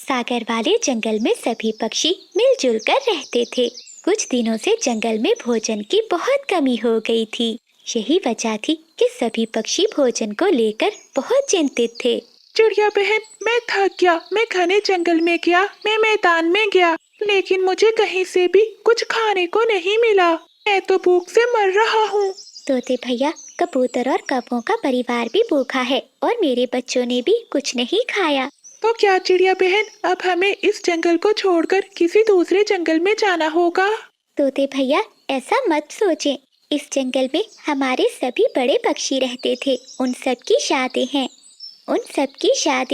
सागर वाले जंगल में सभी पक्षी मिलजुल कर रहते थे। कुछ दिनों से जंगल में भोजन की बहुत कमी हो गई थी। यही वजह थी कि सभी पक्षी भोजन को लेकर बहुत चिंतित थे। चिड़िया बहन, मैं थक गया। मैं घने जंगल में गया, मैं मैदान में गया, लेकिन मुझे कहीं से भी कुछ खाने को नहीं मिला। मैं तो भूख से मर रहा हूँ। तोते भैया, कबूतर और कौवों का परिवार भी भूखा है और मेरे बच्चों ने भी कुछ नहीं खाया। तो क्या चिड़िया बहन, अब हमें इस जंगल को छोड़कर किसी दूसरे जंगल में जाना होगा? तोते भैया, ऐसा मत सोचें। इस जंगल में हमारे सभी बड़े पक्षी रहते थे। उन सब की शादी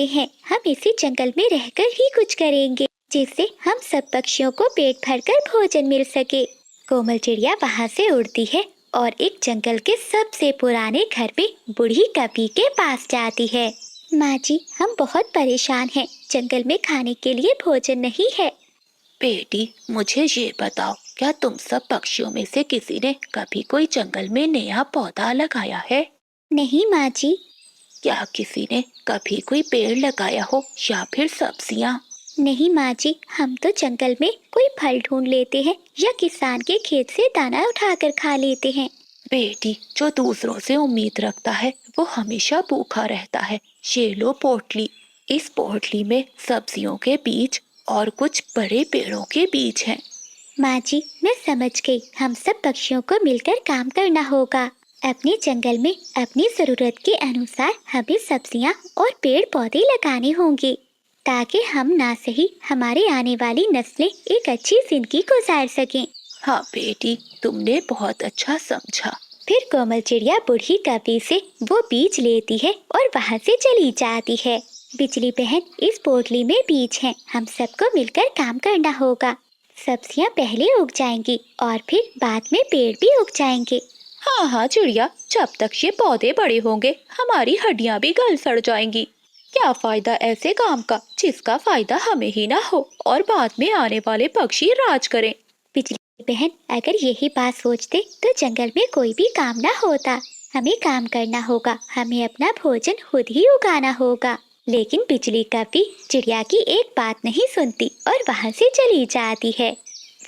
हैं। हम इसी जंगल में रहकर ही कुछ करेंगे, जिससे हम सब पक्षियों को पेट भरकर भोजन मिल सके। कोमल चिड़िया वहाँ से उड़ती है और एक जंगल के सबसे पुराने घर में बूढ़ी कपी के पास जाती है। माँ जी, हम बहुत परेशान हैं। जंगल में खाने के लिए भोजन नहीं है। बेटी, मुझे ये बताओ, क्या तुम सब पक्षियों में से किसी ने कभी कोई जंगल में नया पौधा लगाया है? नहीं माँ जी। क्या किसी ने कभी कोई पेड़ लगाया हो या फिर सब्जियाँ? नहीं माँ जी, हम तो जंगल में कोई फल ढूंढ लेते हैं या किसान के खेत से दाना उठाकर खा लेते हैं। बेटी, जो दूसरों से उम्मीद रखता है वो हमेशा भूखा रहता है। ये लो पोटली। इस पोटली में सब्जियों के बीज और कुछ बड़े पेड़ों के बीज हैं। माँ जी, मैं समझ गई। हम सब पक्षियों को मिलकर काम करना होगा। अपने जंगल में अपनी जरूरत के अनुसार हमें सब्जियाँ और पेड़ पौधे लगाने होंगे, ताकि हम ना सही हमारे आने वाली नस्लें एक अच्छी जिंदगी गुजार सकें। हाँ बेटी, तुमने बहुत अच्छा समझा। फिर कोमल चिड़िया बूढ़ी कपी से वो बीज लेती है और वहाँ से चली जाती है। बिजली बहन, इस पोटली में बीज हैं। हम सबको मिलकर काम करना होगा। सब्जियाँ पहले उग जाएंगी और फिर बाद में पेड़ भी उग जाएंगे। हाँ हाँ चिड़िया, जब तक ये पौधे बड़े होंगे हमारी हड्डियाँ भी गल सड़ जाएंगी। क्या फायदा ऐसे काम का जिसका फायदा हमें ही ना हो और बाद में आने वाले पक्षी राज करें। बिजली बहन, अगर यही बात सोचते तो जंगल में कोई भी काम ना होता। हमें काम करना होगा। हमें अपना भोजन खुद ही उगाना होगा। लेकिन बिजली कपी चिड़िया की एक बात नहीं सुनती और वहाँ से चली जाती है।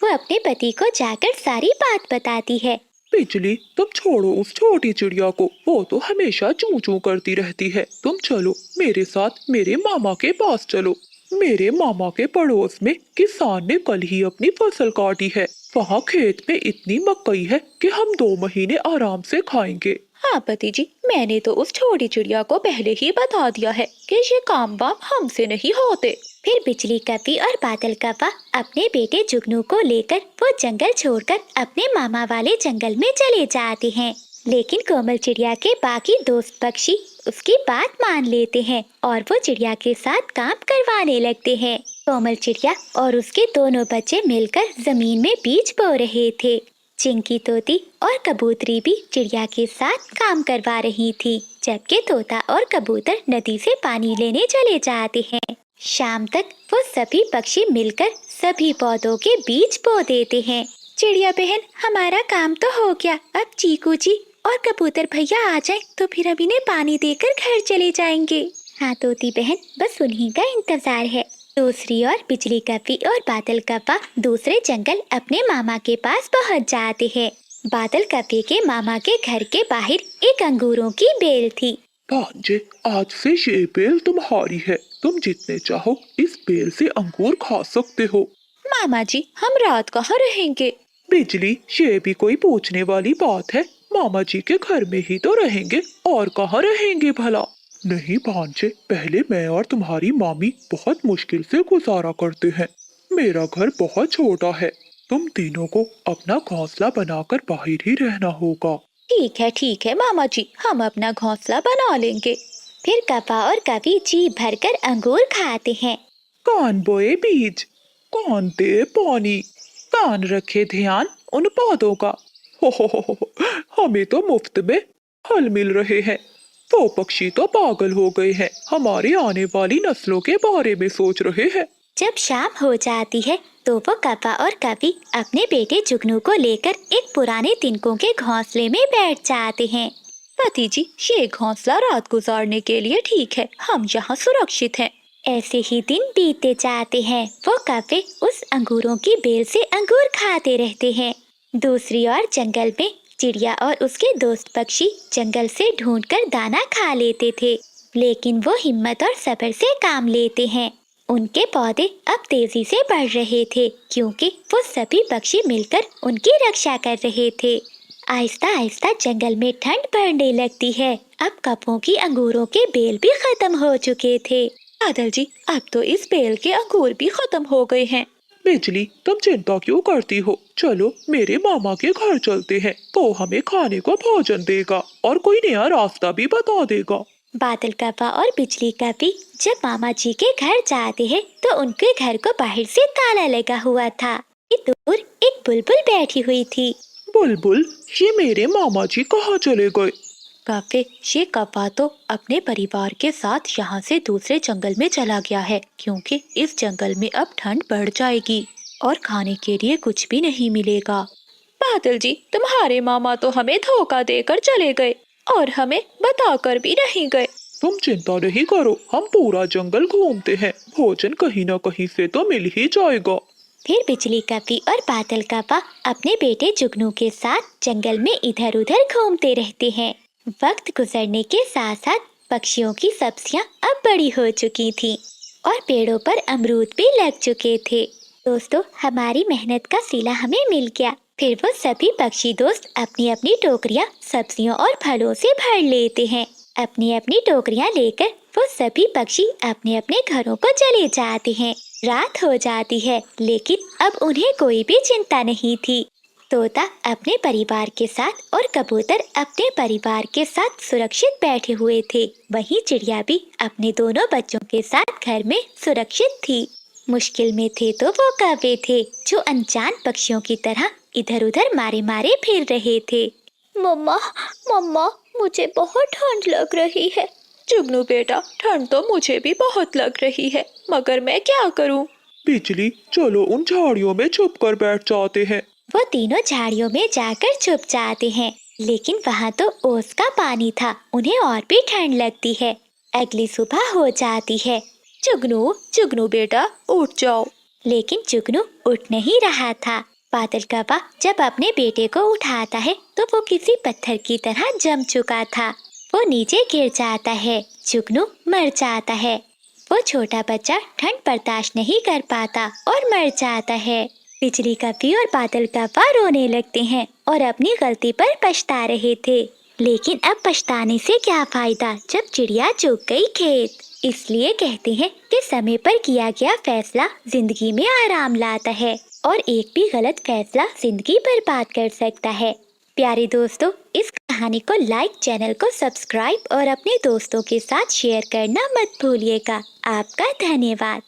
वो अपने पति को जाकर सारी बात बताती है। बिजली, तुम छोड़ो उस छोटी चिड़िया को। वो तो हमेशा चूं चूं करती रहती है। तुम चलो मेरे साथ, मेरे मामा के पास चलो। मेरे मामा के पड़ोस में किसान ने कल ही अपनी फसल काटी है। वहाँ खेत में इतनी मकई है कि हम 2 महीने आराम से खाएंगे। हाँ पति जी, मैंने तो उस छोटी चिड़िया को पहले ही बता दिया है कि ये काम वाम हमसे नहीं होते। फिर बिजली कपी और बादल कपा अपने बेटे जुगनू को लेकर वो जंगल छोड़कर अपने मामा वाले जंगल में चले जाते हैं। लेकिन कोमल चिड़िया के बाकी दोस्त पक्षी उसकी बात मान लेते हैं और वो चिड़िया के साथ काम करवाने लगते हैं। कोमल चिड़िया और उसके दोनों बच्चे मिलकर जमीन में बीज बो रहे थे। चिंकी तोती और कबूतरी भी चिड़िया के साथ काम करवा रही थी, जबकि तोता और कबूतर नदी से पानी लेने चले जाते हैं। शाम तक वो सभी पक्षी मिलकर सभी पौधों के बीज बो देते हैं। चिड़िया बहन, हमारा काम तो हो गया। अब चीकू जी और कबूतर भैया आ जाएं तो फिर हम इन्हें पानी देकर घर चले जाएंगे। हाँ तोती बहन, बस उन्हीं का इंतजार है। दूसरी ओर बिजली कपी और बादल कपा दूसरे जंगल अपने मामा के पास पहुंच जाते हैं। बादल कपी के मामा के घर के बाहर एक अंगूरों की बेल थी। भांजे, आज से ये बेल तुम्हारी है। तुम जितने चाहो इस बेल से अंगूर खा सकते हो। मामा जी, हम रात कहाँ रहेंगे? बिजली, ये भी कोई पूछने वाली बात है। मामा जी के घर में ही तो रहेंगे, और कहाँ रहेंगे भला। नहीं भांजे, पहले मैं और तुम्हारी मामी बहुत मुश्किल से गुजारा करते हैं। मेरा घर बहुत छोटा है। तुम तीनों को अपना घोंसला बनाकर बाहर ही रहना होगा। ठीक है मामा जी, हम अपना घोंसला बना लेंगे। फिर कपा और कपी जी भरकर अंगूर खाते हैं। कौन बोए बीज, कौन दे पानी, कौन रखे ध्यान उन पौधों का। हो, हमें तो मुफ्त में फल मिल रहे हैं। वो पक्षी तो पागल हो गए हैं, हमारी आने वाली नस्लों के बारे में सोच रहे हैं। जब शाम हो जाती है तो वो कपा और कपी अपने बेटे जुगनू को लेकर एक पुराने तिनकों के घोंसले में बैठ जाते हैं। पति जी, ये घोंसला रात गुजारने के लिए ठीक है। हम यहाँ सुरक्षित हैं। ऐसे ही दिन बीतते जाते हैं। वो कौवे उस अंगूरों की बेल से अंगूर खाते रहते हैं। दूसरी ओर जंगल में चिड़िया और उसके दोस्त पक्षी जंगल से ढूंढकर दाना खा लेते थे, लेकिन वो हिम्मत और सब्र से काम लेते हैं। उनके पौधे अब तेजी से बढ़ रहे थे, क्योंकि वो सभी पक्षी मिलकर उनकी रक्षा कर रहे थे। आहिस्ता आहिस्ता जंगल में ठंड बढ़ने लगती है। अब कौवों की अंगूरों के बेल भी खत्म हो चुके थे। बादल जी, अब तो इस बेल के अंगूर भी खत्म हो गए हैं। बिजली, तुम चिंता क्यों करती हो? चलो मेरे मामा के घर चलते हैं, वो हमें खाने को भोजन देगा और कोई नया रास्ता भी बता देगा। बादल कौवा और बिजली कौवी जब मामा जी के घर जाते हैं तो उनके घर को बाहर से ताला लगा हुआ था। दूर एक बुलबुल बैठी हुई थी। बुलबुल, ये मेरे मामा जी कहाँ चले गए? कौवे, ये कौवा तो अपने परिवार के साथ यहाँ से दूसरे जंगल में चला गया है, क्योंकि इस जंगल में अब ठंड बढ़ जाएगी और खाने के लिए कुछ भी नहीं मिलेगा। बादल जी, तुम्हारे मामा तो हमें धोखा देकर चले गए और हमें बताकर भी नहीं गए। तुम चिंता नहीं करो, हम पूरा जंगल घूमते हैं, भोजन कहीं न कहीं से तो मिल ही जाएगा। फिर बिजली कौवी और बादल कौवा अपने बेटे जुगनू के साथ जंगल में इधर उधर घूमते रहते हैं। वक्त गुजरने के साथ साथ पक्षियों की सब्जियां अब बड़ी हो चुकी थीं और पेड़ों पर अमरूद भी लग चुके थे। दोस्तों, हमारी मेहनत का सिला हमें मिल गया। फिर वो सभी पक्षी दोस्त अपनी अपनी टोकरियां सब्जियों और फलों से भर लेते हैं। अपनी अपनी टोकरियां लेकर वो सभी पक्षी अपने अपने घरों को चले जाते हैं। रात हो जाती है, लेकिन अब उन्हें कोई भी चिंता नहीं थी। तोता अपने परिवार के साथ और कबूतर अपने परिवार के साथ सुरक्षित बैठे हुए थे। वहीं चिड़िया भी अपने दोनों बच्चों के साथ घर में सुरक्षित थी। मुश्किल में थे तो वो कौवे थे, जो अनजान पक्षियों की तरह इधर उधर मारे मारे फिर रहे थे। मम्मा, मम्मा, मुझे बहुत ठंड लग रही है। जुगनू बेटा, ठंड तो मुझे भी बहुत लग रही है, मगर मैं क्या करूं? बिजली, चलो उन झाड़ियों में छुप कर बैठ जाते हैं। वो तीनों झाड़ियों में जाकर छुप जाते हैं, लेकिन वहाँ तो ओस का पानी था, उन्हें और भी ठंड लगती है। अगली सुबह हो जाती है। जुगनू, जुगनू बेटा, उठ जाओ। लेकिन जुगनू उठ नहीं रहा था। बादल कौवा जब अपने बेटे को उठाता है तो वो किसी पत्थर की तरह जम चुका था। वो नीचे गिर जाता है। जुगनू मर जाता है। वो छोटा बच्चा ठंड बर्दाश्त नहीं कर पाता और मर जाता है। बिजली कौवी और बादल कौवा रोने लगते हैं और अपनी गलती पर पछता रहे थे। लेकिन अब पछताने से क्या फायदा जब चिड़िया चुग गई खेत। इसलिए कहते हैं कि समय पर किया गया फैसला जिंदगी में आराम लाता है और एक भी गलत फैसला जिंदगी बर्बाद कर सकता है। प्यारे दोस्तों, इस कहानी को लाइक, चैनल को सब्सक्राइब और अपने दोस्तों के साथ शेयर करना मत भूलिएगा। आपका धन्यवाद।